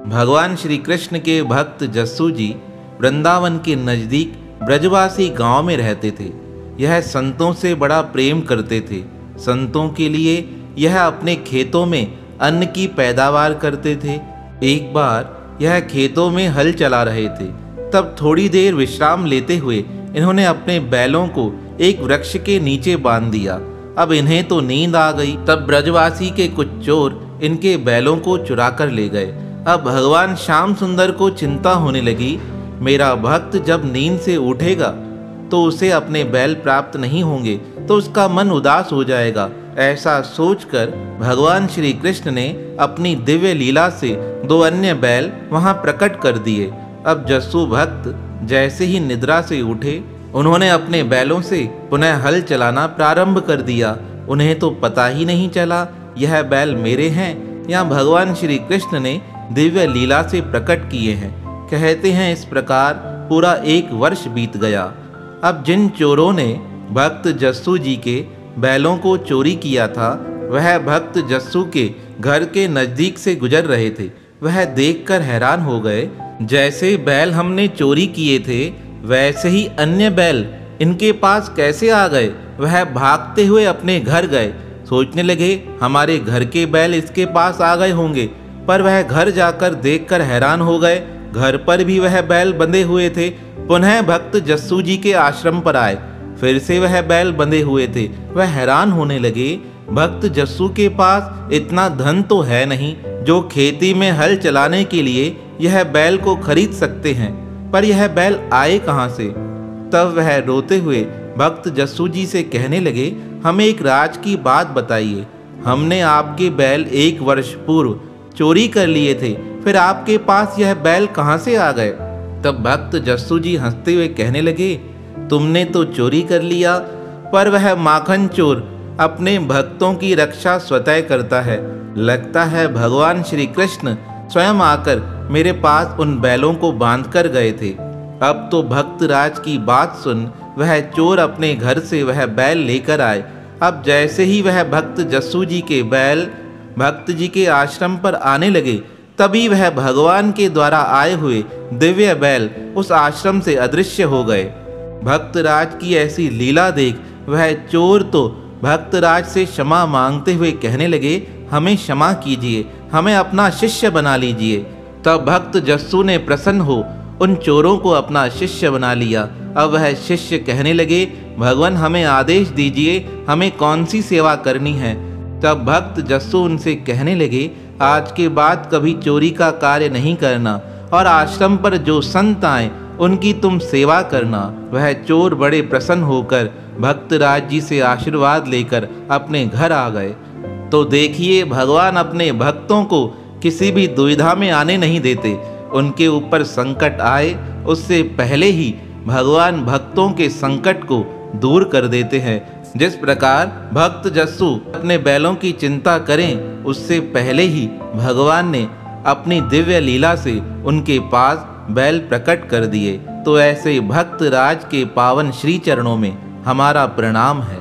भगवान श्री कृष्ण के भक्त जस्सू जी वृंदावन के नज़दीक ब्रजवासी गांव में रहते थे। यह संतों से बड़ा प्रेम करते थे। संतों के लिए यह अपने खेतों में अन्न की पैदावार करते थे। एक बार यह खेतों में हल चला रहे थे, तब थोड़ी देर विश्राम लेते हुए इन्होंने अपने बैलों को एक वृक्ष के नीचे बांध दिया। अब इन्हें तो नींद आ गई। तब ब्रजवासी के कुछ चोर इनके बैलों को चुरा कर ले गए। अब भगवान श्याम सुंदर को चिंता होने लगी, मेरा भक्त जब नींद से उठेगा तो उसे अपने बैल प्राप्त नहीं होंगे तो उसका मन उदास हो जाएगा। ऐसा सोचकर भगवान श्री कृष्ण ने अपनी दिव्य लीला से 2 अन्य बैल वहां प्रकट कर दिए। अब जस्सू भक्त जैसे ही निद्रा से उठे, उन्होंने अपने बैलों से पुनः हल चलाना प्रारंभ कर दिया। उन्हें तो पता ही नहीं चला यह बैल मेरे हैं या भगवान श्री कृष्ण ने दिव्य लीला से प्रकट किए हैं। कहते हैं इस प्रकार पूरा 1 वर्ष बीत गया। अब जिन चोरों ने भक्त जस्सू जी के बैलों को चोरी किया था, वह भक्त जस्सू के घर के नज़दीक से गुजर रहे थे। वह देखकर हैरान हो गए, जैसे बैल हमने चोरी किए थे वैसे ही अन्य बैल इनके पास कैसे आ गए। वह भागते हुए अपने घर गए। सोचने लगे हमारे घर के बैल इसके पास आ गए होंगे, पर वह घर जाकर देखकर हैरान हो गए, घर पर भी वह बैल बंधे हुए थे। पुनः भक्त जस्सू जी के आश्रम पर आए, फिर से वह बैल बंधे हुए थे। वह हैरान होने लगे, भक्त जस्सू के पास इतना धन तो है नहीं जो खेती में हल चलाने के लिए यह बैल को खरीद सकते हैं, पर यह बैल आए कहाँ से। तब वह रोते हुए भक्त जस्सू जी से कहने लगे, हमें एक राज की बात बताइए। हमने आपके बैल 1 वर्ष पूर्व चोरी कर लिए थे, फिर आपके पास यह बैल कहाँ से आ गए। तब भक्त जस्सू जी हंसते हुए कहने लगे, तुमने तो चोरी कर लिया, पर वह माखन चोर अपने भक्तों की रक्षा स्वतः करता है। लगता है भगवान श्री कृष्ण स्वयं आकर मेरे पास उन बैलों को बांध कर गए थे। अब तो भक्त राज की बात सुन वह चोर अपने घर से वह बैल लेकर आए। अब जैसे ही वह भक्त जस्सू जी के बैल भक्त जी के आश्रम पर आने लगे, तभी वह भगवान के द्वारा आए हुए दिव्य बैल उस आश्रम से अदृश्य हो गए। भक्तराज की ऐसी लीला देख वह चोर तो भक्तराज से क्षमा मांगते हुए कहने लगे, हमें क्षमा कीजिए, हमें अपना शिष्य बना लीजिए। तब भक्त जस्सू ने प्रसन्न हो उन चोरों को अपना शिष्य बना लिया। अब वह शिष्य कहने लगे, भगवान हमें आदेश दीजिए, हमें कौन सी सेवा करनी है। तब भक्त जस्सू उनसे कहने लगे, आज के बाद कभी चोरी का कार्य नहीं करना और आश्रम पर जो संत आए उनकी तुम सेवा करना। वह चोर बड़े प्रसन्न होकर भक्तराज जी से आशीर्वाद लेकर अपने घर आ गए। तो देखिए भगवान अपने भक्तों को किसी भी दुविधा में आने नहीं देते। उनके ऊपर संकट आए उससे पहले ही भगवान भक्तों के संकट को दूर कर देते हैं। जिस प्रकार भक्त जस्सू अपने बैलों की चिंता करें उससे पहले ही भगवान ने अपनी दिव्य लीला से उनके पास बैल प्रकट कर दिए। तो ऐसे भक्त राज के पावन श्री चरणों में हमारा प्रणाम है।